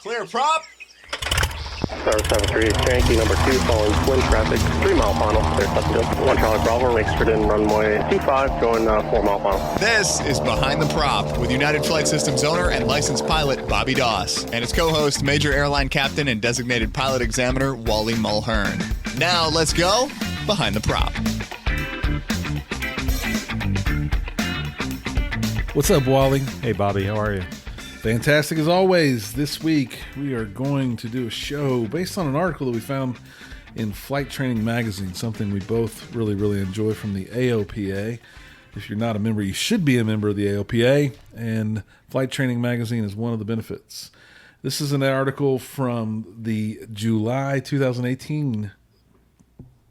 Clear prop. Star 73, Yankee number 2, following twin traffic, 3 mile final, clear Pleasantville. 1 Charlie Bravo, exit in runway 25, going 4 mile final. This is Behind the Prop with United Flight Systems owner and licensed pilot Bobby Doss and his co-host, Major Airline Captain and designated pilot examiner Wally Mulhern. Now let's go Behind the Prop. What's up, Wally? Hey, Bobby. How are you? Fantastic as always. This week we are going to do a show based on an article that we found in Flight Training Magazine, something we both really enjoy from the AOPA. If you're not a member, you should be a member of the AOPA, and Flight Training Magazine is one of the benefits. This is an article from the July 2018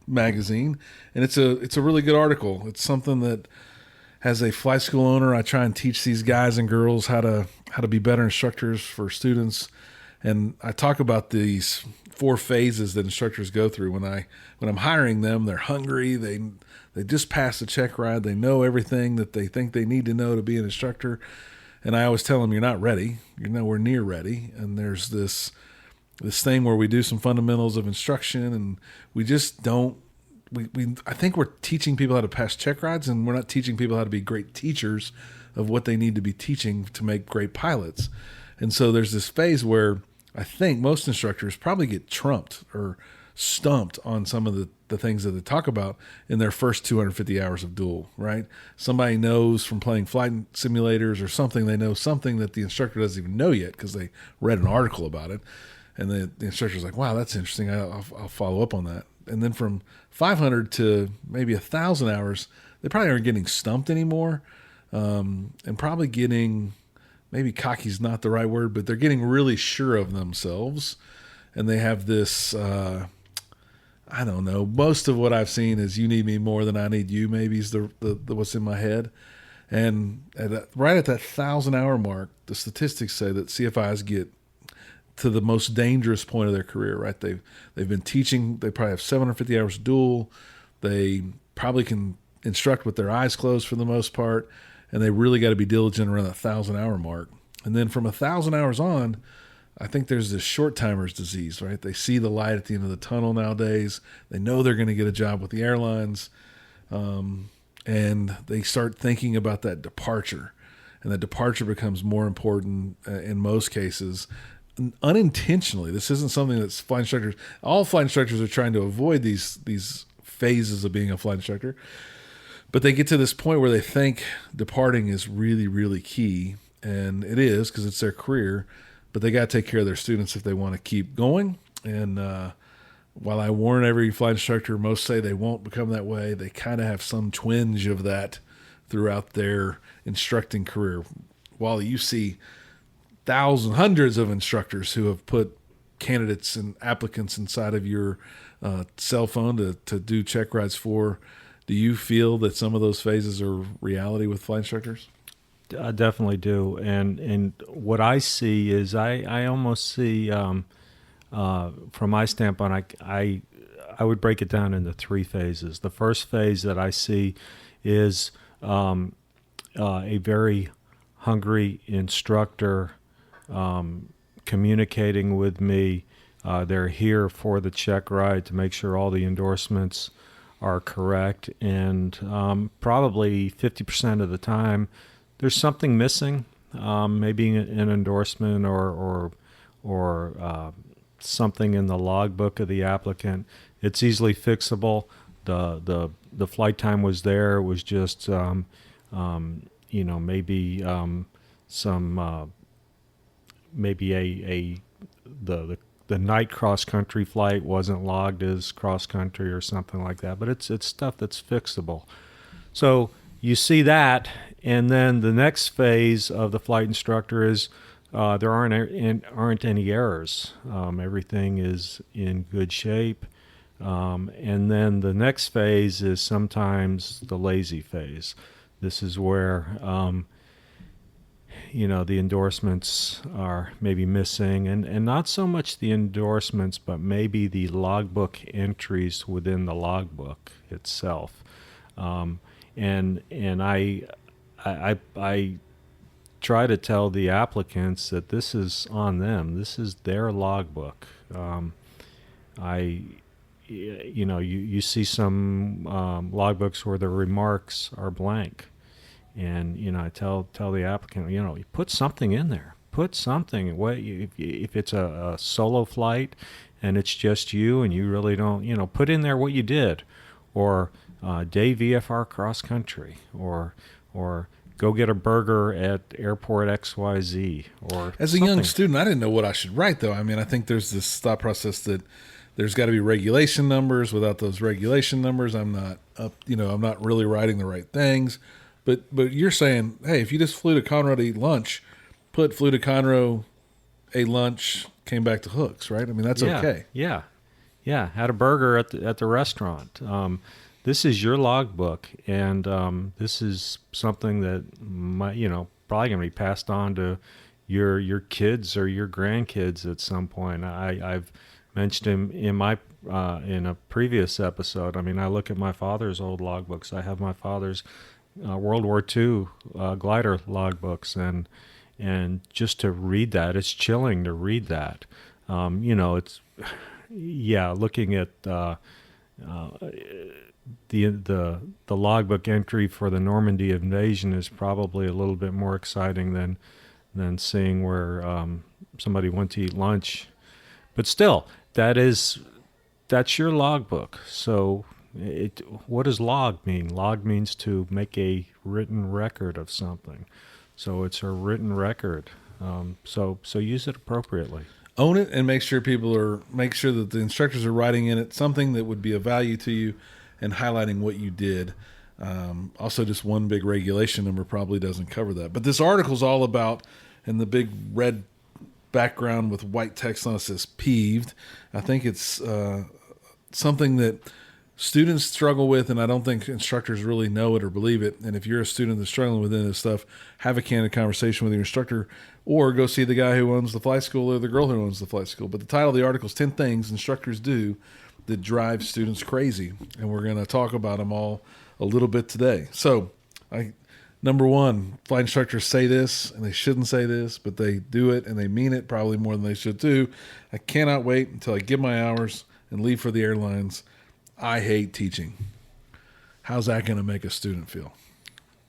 magazine, and it's a really good article. It's something that, as a flight school owner, I try and teach these guys and girls how to be better instructors for students. And I talk about these 4 phases that instructors go through. When I'm hiring them, they're hungry, they just passed the check ride, they know everything that they think they need to know to be an instructor. And I always tell them, you're not ready, you're nowhere near ready. And there's this thing where we do some fundamentals of instruction, and we just don't. I think we're teaching people how to pass check rides, and we're not teaching people how to be great teachers of what they need to be teaching to make great pilots. And so there's this phase where I think most instructors probably get trumped or stumped on some of the things that they talk about in their first 250 hours of dual, right? Somebody knows from playing flight simulators or something, they know something that the instructor doesn't even know yet because they read an article about it. And the instructor's like, wow, that's interesting. I'll follow up on that. And then from 500 to maybe 1,000 hours, they probably aren't getting stumped anymore, and probably getting, maybe cocky is not the right word, but they're getting really sure of themselves. And they have this, I don't know, most of what I've seen is you need me more than I need you, maybe is the what's in my head. And right at that 1,000-hour mark, the statistics say that CFIs get to the most dangerous point of their career, right? They've been teaching, they probably have 750 hours dual. They probably can instruct with their eyes closed for the most part, and they really got to be diligent around that 1,000-hour mark. And then from 1,000 hours on, I think there's this short timers disease, right? They see the light at the end of the tunnel nowadays. They know they're going to get a job with the airlines, and they start thinking about that departure. And that departure becomes more important in most cases, unintentionally. This isn't something that's flight instructors. All flight instructors are trying to avoid these phases of being a flight instructor, but they get to this point where they think departing is really key, and it is because it's their career. But they got to take care of their students if they want to keep going. And while I warn every flight instructor, most say they won't become that way. They kind of have some twinge of that throughout their instructing career. While you see hundreds of instructors who have put candidates and applicants inside of your cell phone to do check rides for, do you feel that some of those phases are reality with flight instructors? I definitely do. And what I see is I almost see, from my standpoint, I would break it down into 3 phases. The first phase that I see is a very hungry instructor communicating with me. They're here for the check ride to make sure all the endorsements are correct, and probably 50% of the time there's something missing, maybe an endorsement or something in the logbook of the applicant. It's easily fixable. The flight time was there. It was just maybe some maybe the night cross country flight wasn't logged as cross country or something like that. But it's stuff that's fixable. So you see that, and then the next phase of the flight instructor is there aren't any errors. Everything is in good shape. And then the next phase is sometimes the lazy phase. This is where the endorsements are maybe missing, and not so much the endorsements, but maybe the logbook entries within the logbook itself. And I try to tell the applicants that this is on them. This is their logbook. You see some logbooks where the remarks are blank, and I tell the applicant, you put something in there. Put something. If it's a solo flight and it's just you and you really don't, put in there what you did, or day VFR cross country, or go get a burger at airport XYZ, or as a young student, I didn't know what I should write, though. I mean, I think there's this thought process that there's got to be regulation numbers. Without those regulation numbers, I'm not really writing the right things. But you're saying, hey, if you just flew to Conroe to eat lunch, flew to Conroe, ate lunch, came back to Hooks, right? I mean, that's okay. Yeah. Had a burger at the restaurant. This is your logbook, and this is something that probably going to be passed on to your kids or your grandkids at some point. I've mentioned him in a previous episode. I mean, I look at my father's old logbooks. I have my father's World War II glider logbooks, and just to read that, it's chilling to read that. It's looking at the logbook entry for the Normandy invasion is probably a little bit more exciting than seeing where somebody went to eat lunch. But still, that's your logbook. So what does log mean? Log means to make a written record of something. So it's a written record. So use it appropriately. Own it and make sure that the instructors are writing in it something that would be of value to you and highlighting what you did. Also, just one big regulation number probably doesn't cover that. But this article's all about, in the big red background with white text on it says peeved. I think it's something that students struggle with, and I don't think instructors really know it or believe it. And if you're a student that's struggling with this stuff, have a candid conversation with your instructor, or go see the guy who owns the flight school or the girl who owns the flight school. But the title of the article is 10 Things Instructors Do That Drive Students Crazy. And we're going to talk about them all a little bit today. So, number one, flight instructors say this, and they shouldn't say this, but they do it, and they mean it probably more than they should too. I cannot wait until I get my hours and leave for the airlines. I hate teaching. How's that going to make a student feel?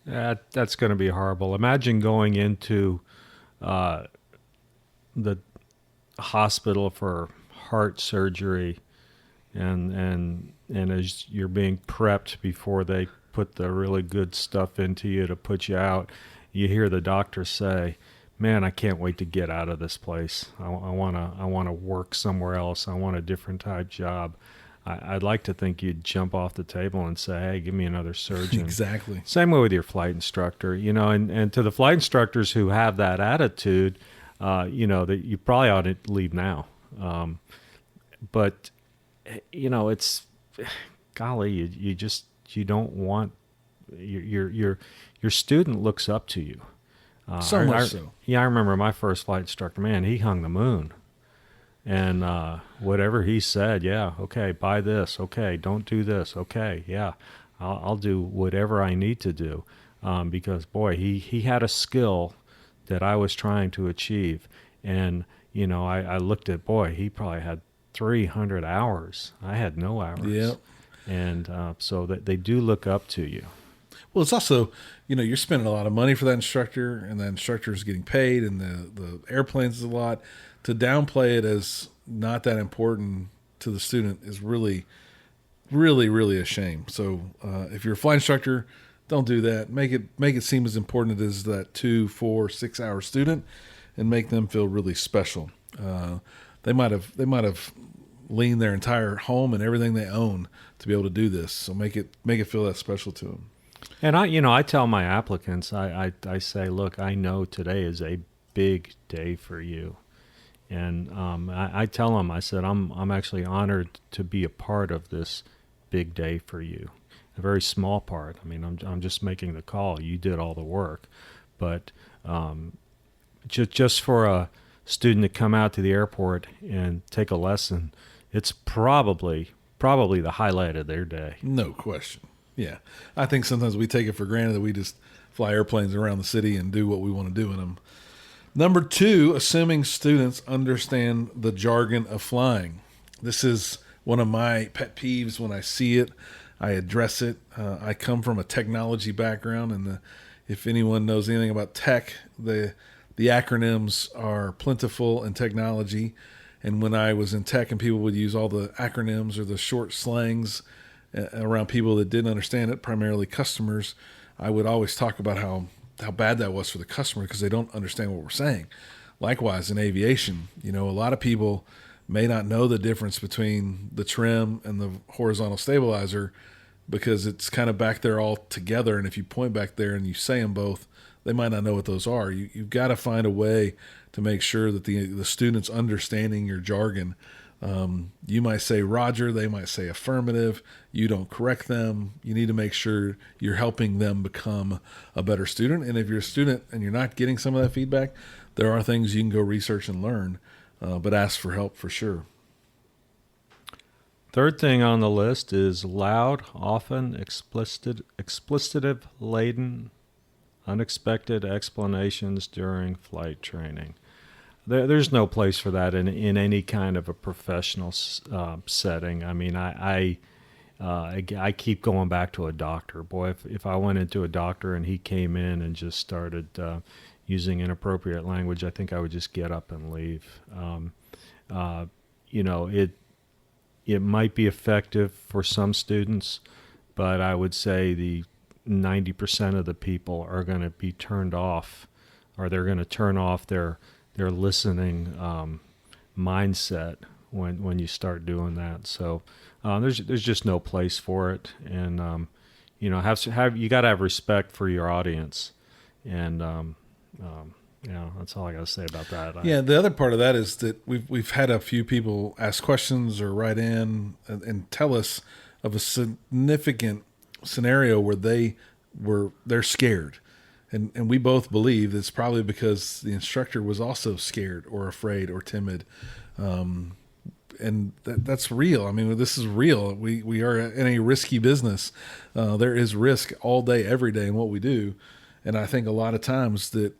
That's going to be horrible. Imagine going into the hospital for heart surgery, and as you're being prepped before they put the really good stuff into you to put you out, you hear the doctor say, "Man, I can't wait to get out of this place. I want to work somewhere else. I want a different type job." I'd like to think you'd jump off the table and say, "Hey, give me another surgeon." Exactly. Same way with your flight instructor, and to the flight instructors who have that attitude, that you probably ought to leave now. But it's, golly, you don't want your student looks up to you. So much so. Yeah, I remember my first flight instructor. Man, he hung the moon. And whatever he said, yeah, okay, buy this, okay, don't do this, okay, yeah, I'll do whatever I need to do, because boy, he had a skill that I was trying to achieve, and I looked at, boy, he probably had 300 hours. I had no hours. Yep. And so that they do look up to you. Well, it's also, you're spending a lot of money for that instructor, and that instructor is getting paid, and the airplanes is a lot. To downplay it as not that important to the student is really, really, really a shame. So if you're a flight instructor, don't do that. Make it seem as important as that 2, 4, 6 hour student, and make them feel really special. They might have leaned their entire home and everything they own to be able to do this. So make it feel that special to them. And I tell my applicants, I say, look, I know today is a big day for you. And I tell them, I said, I'm actually honored to be a part of this big day for you. A very small part. I mean, I'm just making the call. You did all the work. But just for a student to come out to the airport and take a lesson, it's probably the highlight of their day. No question. Yeah. I think sometimes we take it for granted that we just fly airplanes around the city and do what we want to do in them. Number 2, assuming students understand the jargon of flying. This is one of my pet peeves. When I see it, I address it. I come from a technology background, and if anyone knows anything about tech, the acronyms are plentiful in technology. And when I was in tech and people would use all the acronyms or the short slangs around people that didn't understand it, primarily customers, I would always talk about how bad that was for the customer because they don't understand what we're saying. Likewise, in aviation, a lot of people may not know the difference between the trim and the horizontal stabilizer because it's kind of back there all together. And if you point back there and you say them both, they might not know what those are. You've got to find a way to make sure that the student's understanding your jargon. You might say Roger, they might say affirmative. You don't correct them. You need to make sure you're helping them become a better student. And if you're a student and you're not getting some of that feedback, there are things you can go research and learn, but ask for help for sure. Third thing on the list is loud, often explicitive-laden, unexpected explanations during flight training. There's no place for that in any kind of a professional setting. I mean, I keep going back to a doctor. Boy, if I went into a doctor and he came in and just started using inappropriate language, I think I would just get up and leave. It might be effective for some students, but I would say the 90% of the people are going to be turned off, or they're going to turn off their listening mindset when you start doing that. So there's just no place for it, and you got to have respect for your audience, and that's all I got to say about that. Yeah, the other part of that is that we've had a few people ask questions or write in and tell us of a significant scenario where they're scared. And we both believe it's probably because the instructor was also scared or afraid or timid. And that's real. I mean, this is real. We are in a risky business. There is risk all day, every day in what we do. And I think a lot of times that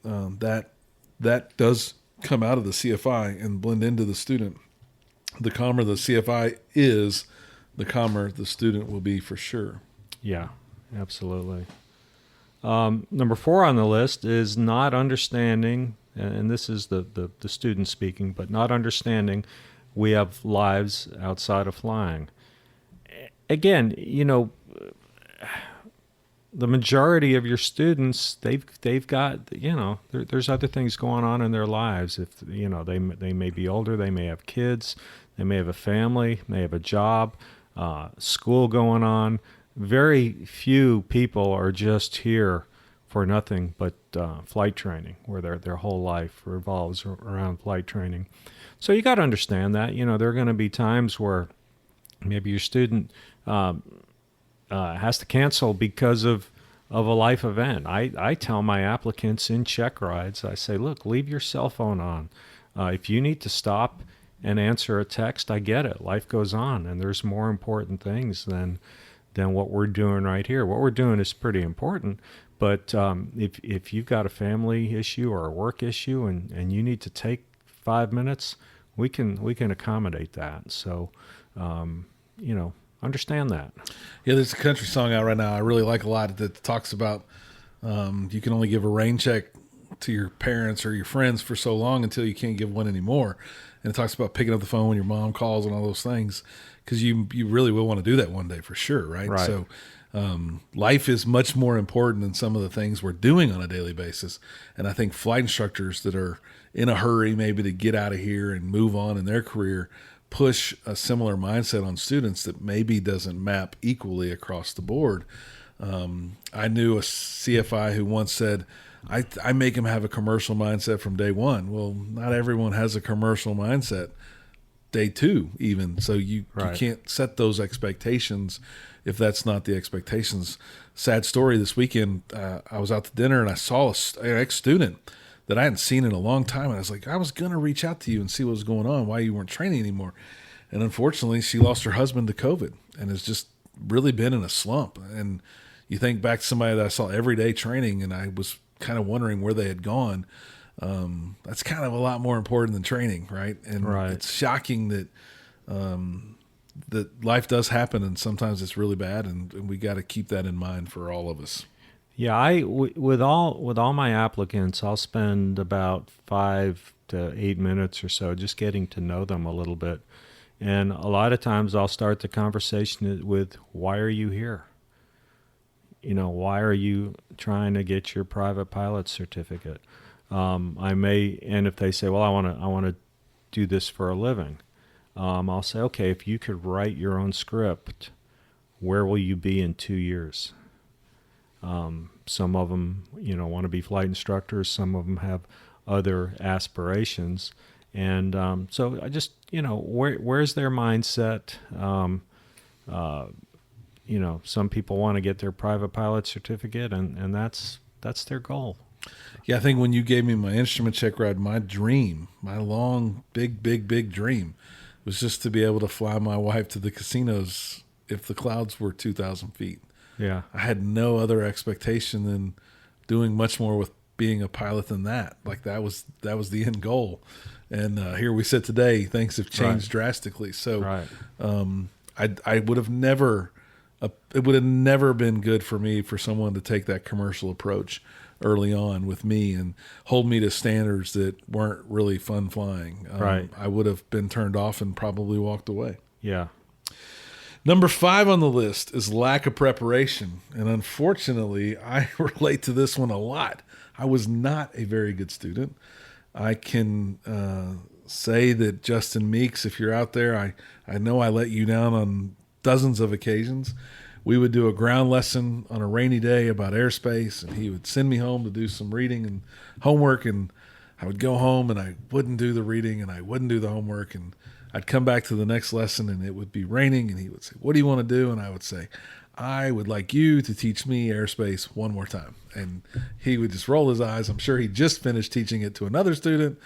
does come out of the CFI and blend into the student. The calmer the CFI is, the calmer the student will be for sure. Yeah, absolutely. Number 4 on the list is not understanding, and this is the student speaking, but not understanding we have lives outside of flying. Again, the majority of your students, they've got, there's other things going on in their lives. If, they may be older, they may have kids, they may have a family, may have a job, school going on. Very few people are just here for nothing but flight training, where their whole life revolves around flight training. So you got to understand that. There are going to be times where maybe your student has to cancel because of a life event. I tell my applicants in check rides, I say, look, leave your cell phone on. If you need to stop and answer a text, I get it. Life goes on, and there's more important things than what we're doing right here. What we're doing is pretty important, but if you've got a family issue or a work issue and you need to take 5 minutes, we can accommodate that. So, understand that. Yeah, there's a country song out right now I really like a lot that talks about you can only give a rain check to your parents or your friends for so long until you can't give one anymore. And it talks about picking up the phone when your mom calls and all those things, because you really will want to do that one day for sure, right? Right. So life is much more important than some of the things we're doing on a daily basis. And I think flight instructors that are in a hurry maybe to get out of here and move on in their career push a similar mindset on students that maybe doesn't map equally across the board. I knew a CFI who once said, I make them have a commercial mindset from day one. Well, not everyone has a commercial mindset day 2 even. So you can't set those expectations if that's not the expectations. Sad story this weekend, I was out to dinner and I saw an ex-student that I hadn't seen in a long time. And I was like, I was going to reach out to you and see what was going on, why you weren't training anymore. And unfortunately, she lost her husband to COVID and has just really been in a slump. And, you think back to somebody that I saw every day training, and I was kind of wondering where they had gone. That's kind of a lot more important than training, right? And it's shocking that that life does happen, and sometimes it's really bad, and we got to keep that in mind for all of us. Yeah, with all my applicants, I'll spend about 5 to 8 minutes or so just getting to know them a little bit. And a lot of times I'll start the conversation with, why are you here? Why are you trying to get your private pilot certificate? And if they say, well, I want to do this for a living, I'll say, okay, if you could write your own script, where will you be in 2 years? Some of them, want to be flight instructors. Some of them have other aspirations. And so I just, where's their mindset? Some people want to get their private pilot certificate, and that's their goal. Yeah, I think when you gave me my instrument check ride, my dream, my long, big dream was just to be able to fly my wife to the casinos if the clouds were 2,000 feet. Yeah. I had no other expectation than doing much more with being a pilot than that. Like that was the end goal. And here we sit today. Things have changed drastically. So I would have never, it would have never been good for me for someone to take that commercial approach early on with me and hold me to standards that weren't really fun flying. I would have been turned off and probably walked away. Yeah. Number 5 on the list is lack of preparation. And unfortunately, I relate to this one a lot. I was not a very good student. I can say that Justin Meeks, if you're out there, I know I let you down on dozens of occasions. We would do a ground lesson on a rainy day about airspace, and he would send me home to do some reading and homework, and I would go home and I wouldn't do the reading and I wouldn't do the homework, and I'd come back to the next lesson and it would be raining, and he would say, "What do you want to do?" And I would say, "I would like you to teach me airspace one more time." And he would just roll his eyes. I'm sure he just finished teaching it to another student,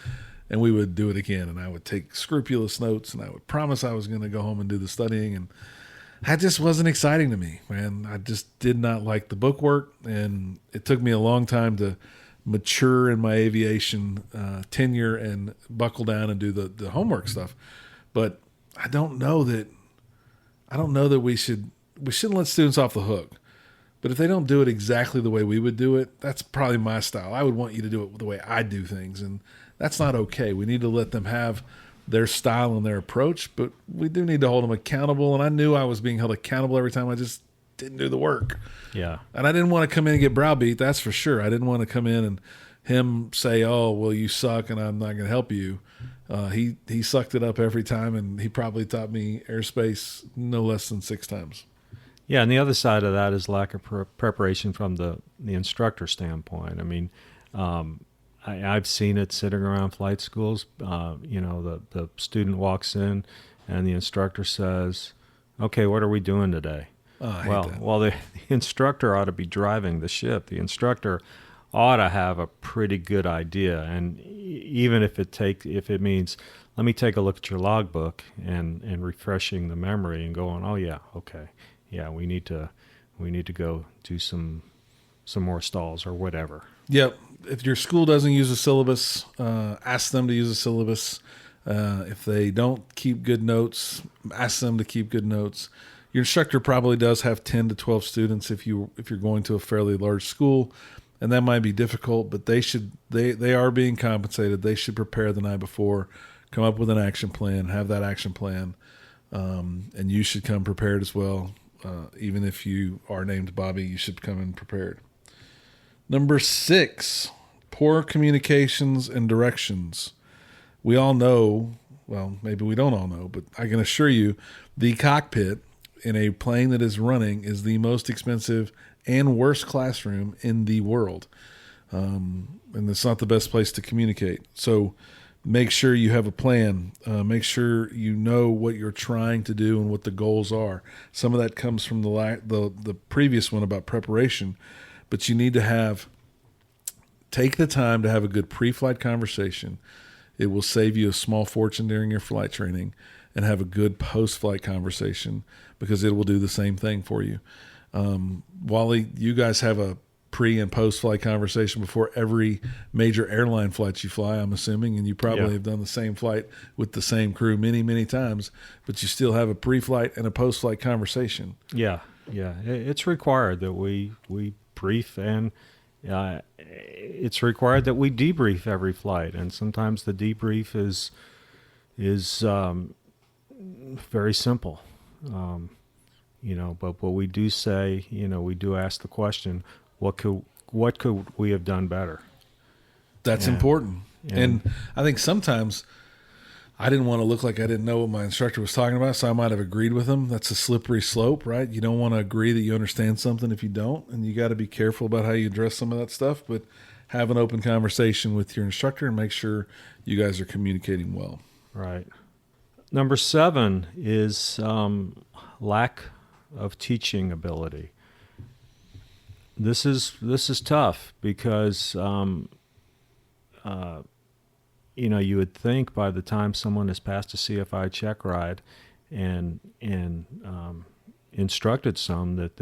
and we would do it again. And I would take scrupulous notes, and I would promise I was going to go home and do the studying. And that just wasn't exciting to me, man. I just did not like the book work, and it took me a long time to mature in my aviation tenure and buckle down and do the homework stuff. But I don't know that we shouldn't let students off the hook. But if they don't do it exactly the way we would do it, that's probably my style. I would want you to do it the way I do things, and that's not okay. We need to let them have their style and their approach, but we do need to hold them accountable. And I knew I was being held accountable every time I just didn't do the work. Yeah. And I didn't want to come in and get browbeat, that's for sure. I didn't want to come in and him say, "Oh, well, you suck and I'm not going to help you." He sucked it up every time, and he probably taught me airspace no less than 6 times. Yeah, and the other side of that is lack of preparation from the instructor standpoint. I mean, I've seen it sitting around flight schools. The student walks in, and the instructor says, "Okay, what are we doing today?" I hate that. Well, the instructor ought to be driving the ship. The instructor ought to have a pretty good idea, and even if it means, let me take a look at your logbook and refreshing the memory and going, "Oh yeah, okay, yeah, we need to go do some more stalls," or whatever. Yep. If your school doesn't use a syllabus, ask them to use a syllabus. If they don't keep good notes, ask them to keep good notes. Your instructor probably does have 10 to 12 students if you're going to a fairly large school, and that might be difficult, but they are being compensated. They should prepare the night before, come up with an action plan, have that action plan, and you should come prepared as well. Even if you are named Bobby, you should come in prepared. Number 6, poor communications and directions. We all know, well, maybe we don't all know, but I can assure you the cockpit in a plane that is running is the most expensive and worst classroom in the world. And it's not the best place to communicate. So make sure you have a plan. Make sure you know what you're trying to do and what the goals are. Some of that comes from the previous one about preparation, but you need to take the time to have a good pre-flight conversation. It will save you a small fortune during your flight training, and have a good post-flight conversation because it will do the same thing for you. Wally, you guys have a pre and post flight conversation before every major airline flight you fly, I'm assuming, and you probably have done the same flight with the same crew many, many times, but you still have a pre-flight and a post-flight conversation. Yeah. It's required that we brief, and it's required that we debrief every flight, and sometimes the debrief is very simple. But we do say, we do ask the question, what could we have done better? That's important. And I think sometimes I didn't want to look like I didn't know what my instructor was talking about, so I might have agreed with him. That's a slippery slope, right? You don't want to agree that you understand something if you don't, and you got to be careful about how you address some of that stuff, but have an open conversation with your instructor and make sure you guys are communicating well. Right. Number 7 is lack of teaching ability. This is tough because you would think by the time someone has passed a CFI check ride and instructed some that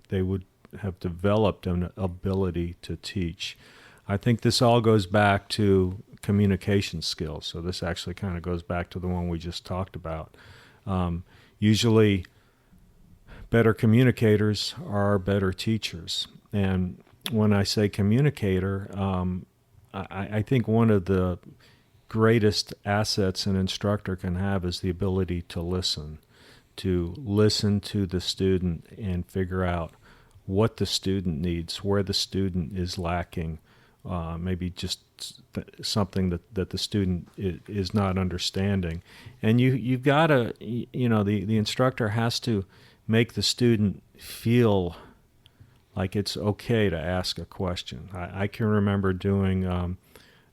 they would have developed an ability to teach. I think this all goes back to communication skills. So this actually kind of goes back to the one we just talked about. Usually better communicators are better teachers. And when I say communicator, I think one of the greatest assets an instructor can have is the ability to listen to the student and figure out what the student needs, where the student is lacking, maybe just something that the student is not understanding. And you've got to, the instructor has to make the student feel like it's okay to ask a question. I can remember doing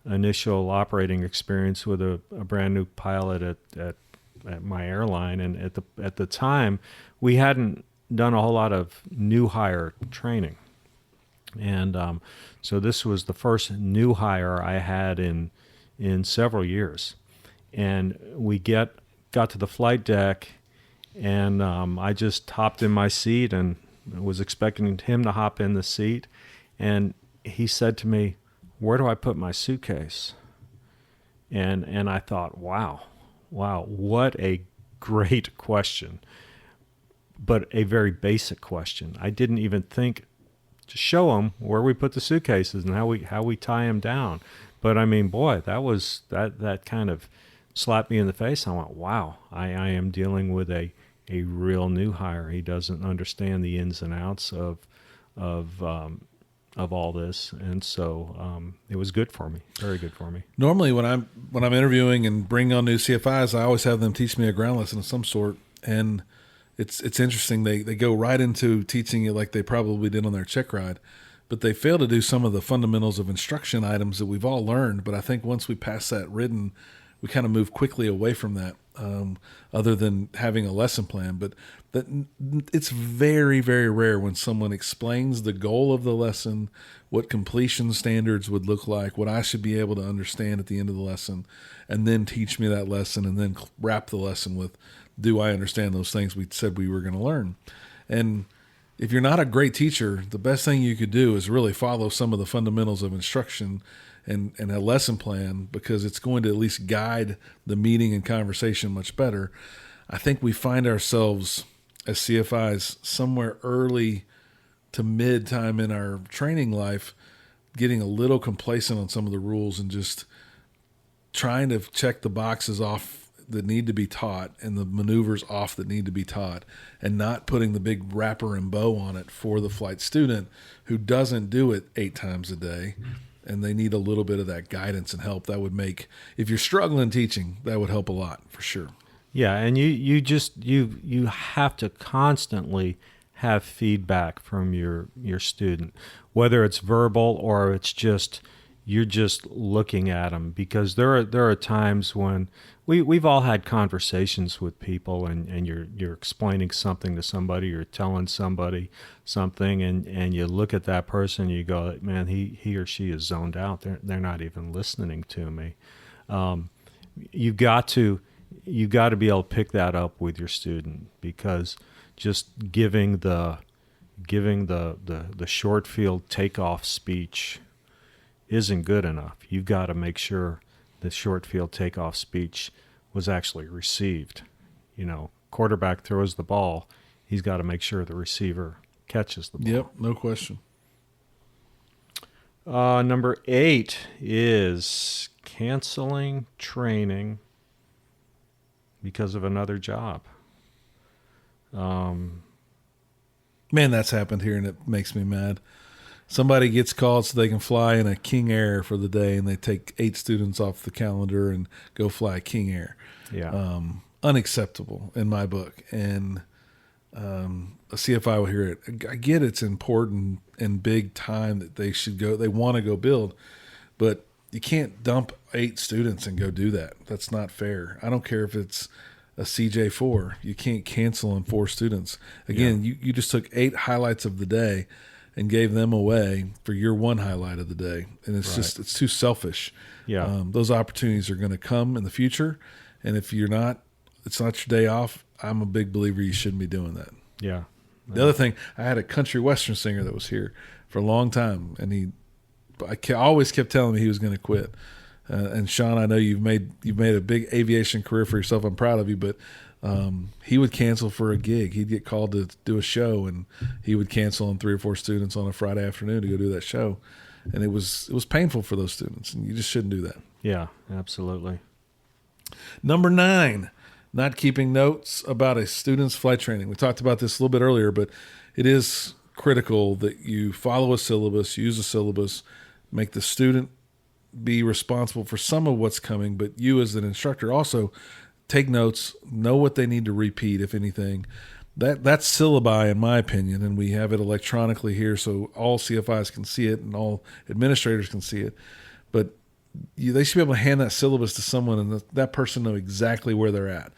initial operating experience with a brand new pilot at my airline, and at the time we hadn't done a whole lot of new hire training, and so this was the first new hire I had in several years, and we got to the flight deck, and I just hopped in my seat and was expecting him to hop in the seat, and he said to me, "Where do I put my suitcase?" And I thought, wow, what a great question, but a very basic question. I didn't even think to show him where we put the suitcases and how we tie them down. But I mean, boy, that kind of slapped me in the face. I went, wow, I am dealing with a real new hire. He doesn't understand the ins and outs of all this, and so it was good for me, very good for me. Normally, when I'm interviewing and bring on new CFIs, I always have them teach me a ground lesson of some sort, and it's interesting. They go right into teaching it like they probably did on their check ride, but they fail to do some of the fundamentals of instruction items that we've all learned. But I think once we pass that written, we kind of move quickly away from that. Other than having a lesson plan, but that it's very, very rare when someone explains the goal of the lesson, what completion standards would look like, what I should be able to understand at the end of the lesson, and then teach me that lesson and then wrap the lesson with, do I understand those things we said we were going to learn? And if you're not a great teacher, the best thing you could do is really follow some of the fundamentals of instruction and a lesson plan, because it's going to at least guide the meeting and conversation much better. I think we find ourselves as CFIs somewhere early to mid time in our training life getting a little complacent on some of the rules and just trying to check the boxes off that need to be taught and the maneuvers off that need to be taught, and not putting the big wrapper and bow on it for the flight student who doesn't do it 8 times a day. And they need a little bit of that guidance and help. That would make, if you're struggling teaching, that would help a lot for sure. Yeah, and you have to constantly have feedback from your student, whether it's verbal or it's just you're just looking at them, because there are times when we've all had conversations with people, and you're explaining something to somebody, you're telling somebody something, and you look at that person and you go, man, he or she is zoned out. They're not even listening to me. You've got to be able to pick that up with your student, because just giving the giving the short field takeoff speech isn't good enough. You've got to make sure the short field takeoff speech was actually received. Quarterback throws the ball, he's got to make sure the receiver catches the ball. Yep, no question. Number 8 is canceling training because of another job. Man, that's happened here, and it makes me mad. Somebody gets called so they can fly in a King Air for the day, and they take 8 students off the calendar and go fly King Air. Yeah. Unacceptable in my book. And a CFI will hear it. I get it's important and big time that they should go. They want to go build, but you can't dump 8 students and go do that. That's not fair. I don't care if it's a CJ4. You can't cancel on 4 students. Again, you just took 8 highlights of the day and gave them away for your one highlight of the day. And it's just, it's too selfish. Yeah. Those opportunities are going to come in the future. And if it's not your day off, I'm a big believer you shouldn't be doing that. Yeah. The other thing, I had a country western singer that was here for a long time, and I always kept telling me he was going to quit. And Sean, I know you've made a big aviation career for yourself. I'm proud of you, but he would cancel for a gig. He'd get called to do a show, and he would cancel on 3 or 4 students on a Friday afternoon to go do that show, and it was painful for those students, and you just shouldn't do that. Yeah, absolutely. Number 9, not keeping notes about a student's flight training. We talked about this a little bit earlier, but it is critical that you follow a syllabus, use a syllabus, make the student be responsible for some of what's coming, but you as an instructor also take notes, know what they need to repeat, if anything. That's syllabi, in my opinion, and we have it electronically here so all CFIs can see it and all administrators can see it. But they should be able to hand that syllabus to someone and that person know exactly where they're at.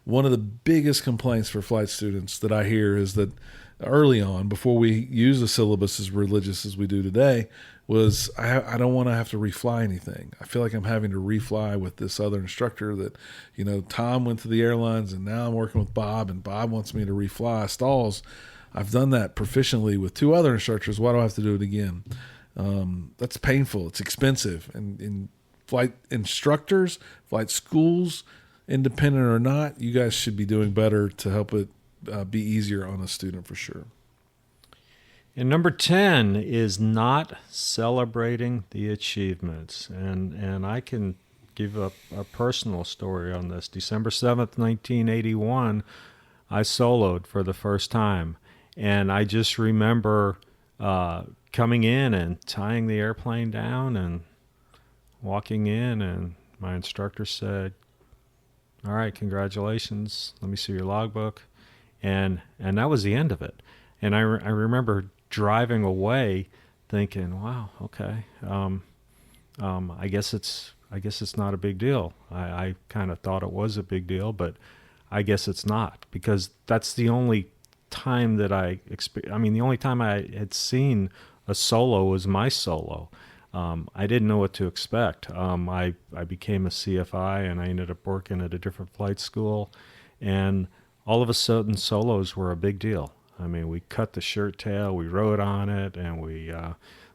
One of the biggest complaints for flight students that I hear is that early on, before we use the syllabus as religious as we do today, was I don't want to have to refly anything. I feel like I'm having to refly with this other instructor that, Tom went to the airlines and now I'm working with Bob and Bob wants me to refly stalls. I've done that proficiently with 2 other instructors. Why do I have to do it again? That's painful. It's expensive. And flight instructors, flight schools, independent or not, you guys should be doing better to help it be easier on a student for sure. And number 10 is not celebrating the achievements. And I can give a personal story on this. December 7th, 1981, I soloed for the first time. And I just remember coming in and tying the airplane down and walking in, and my instructor said, "All right, congratulations. Let me see your logbook." And that was the end of it. And I remember driving away thinking, wow, okay, I guess it's not a big deal. I kind of thought it was a big deal, but I guess it's not, because that's the only time that the only time I had seen a solo was my solo. I didn't know what to expect. I became a CFI and I ended up working at a different flight school, and all of a sudden solos were a big deal. I mean, we cut the shirt tail, we wrote on it, and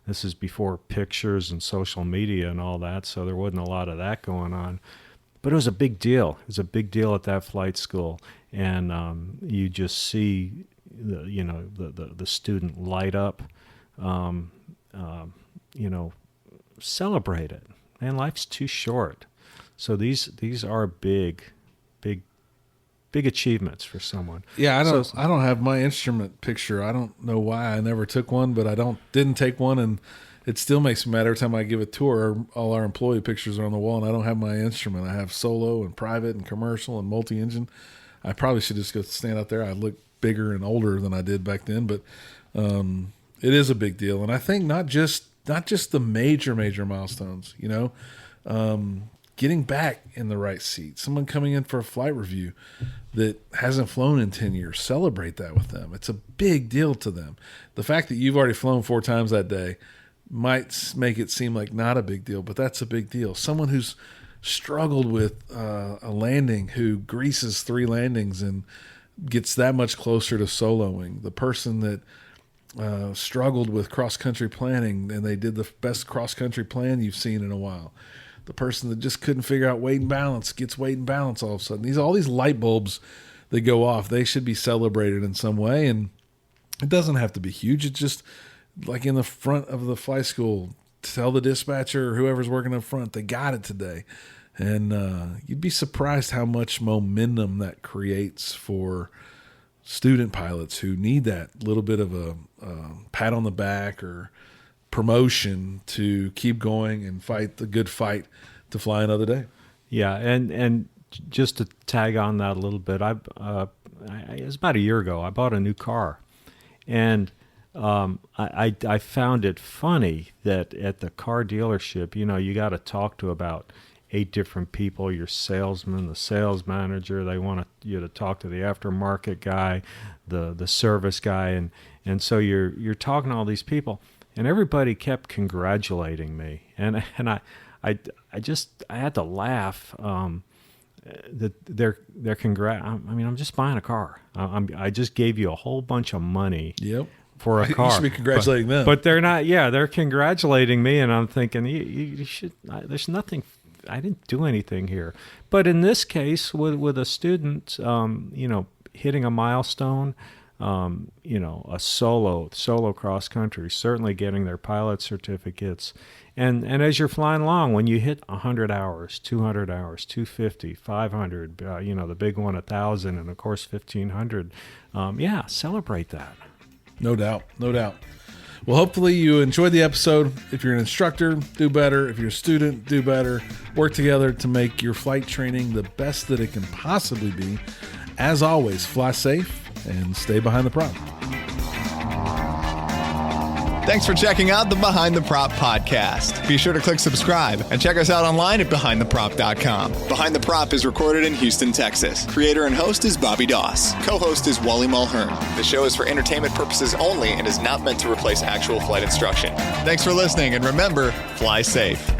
this is before pictures and social media and all that, so there wasn't a lot of that going on. But it was a big deal. It was a big deal at that flight school, and you just see the student light up, celebrate it. Man, life's too short. So these are big achievements for someone. Yeah, I don't have my instrument picture. I don't know why I never took one, but I didn't take one, and it still makes me mad every time I give a tour. All our employee pictures are on the wall, and I don't have my instrument. I have solo and private and commercial and multi-engine. I probably should just go stand out there. I look bigger and older than I did back then, but it is a big deal. And I think not just the major milestones, getting back in the right seat, someone coming in for a flight review that hasn't flown in 10 years, celebrate that with them. It's a big deal to them. The fact that you've already flown 4 times that day might make it seem like not a big deal, but that's a big deal. Someone who's struggled with a landing, who greases 3 landings and gets that much closer to soloing. The person that struggled with cross-country planning, and they did the best cross-country plan you've seen in a while. The person that just couldn't figure out weight and balance gets weight and balance all of a sudden. All these light bulbs that go off, they should be celebrated in some way, and it doesn't have to be huge. It's just like in the front of the flight school, tell the dispatcher or whoever's working up front, they got it today. And you'd be surprised how much momentum that creates for student pilots who need that little bit of a pat on the back or promotion to keep going and fight the good fight to fly another day. Yeah, and just to tag on that a little bit, it was about a year ago, I bought a new car. And I found it funny that at the car dealership, you got to talk to about 8 different people, your salesman, the sales manager. They want you to talk to the aftermarket guy, the service guy. And so you're talking to all these people, and everybody kept congratulating me. And I had to laugh. That they're I'm just buying a car. I just gave you a whole bunch of money. Yep. For a car. You should be congratulating them. But they're not. Yeah, they're congratulating me, and I'm thinking you should. There's nothing. I didn't do anything here. But in this case, with a student, hitting a milestone, a solo cross country, certainly getting their pilot certificates. And as you're flying along, when you hit 100 hours, 200 hours, 250, 500, the big one, 1,000, and of course 1,500, celebrate that. No doubt. Well, hopefully you enjoyed the episode. If you're an instructor, do better. If you're a student, do better. Work together to make your flight training the best that it can possibly be. As always, fly safe and stay behind the prop. Thanks for checking out the Behind the Prop podcast. Be sure to click subscribe and check us out online at BehindTheProp.com. Behind the Prop is recorded in Houston, Texas. Creator and host is Bobby Doss. Co-host is Wally Mulhern. The show is for entertainment purposes only and is not meant to replace actual flight instruction. Thanks for listening, and remember, fly safe.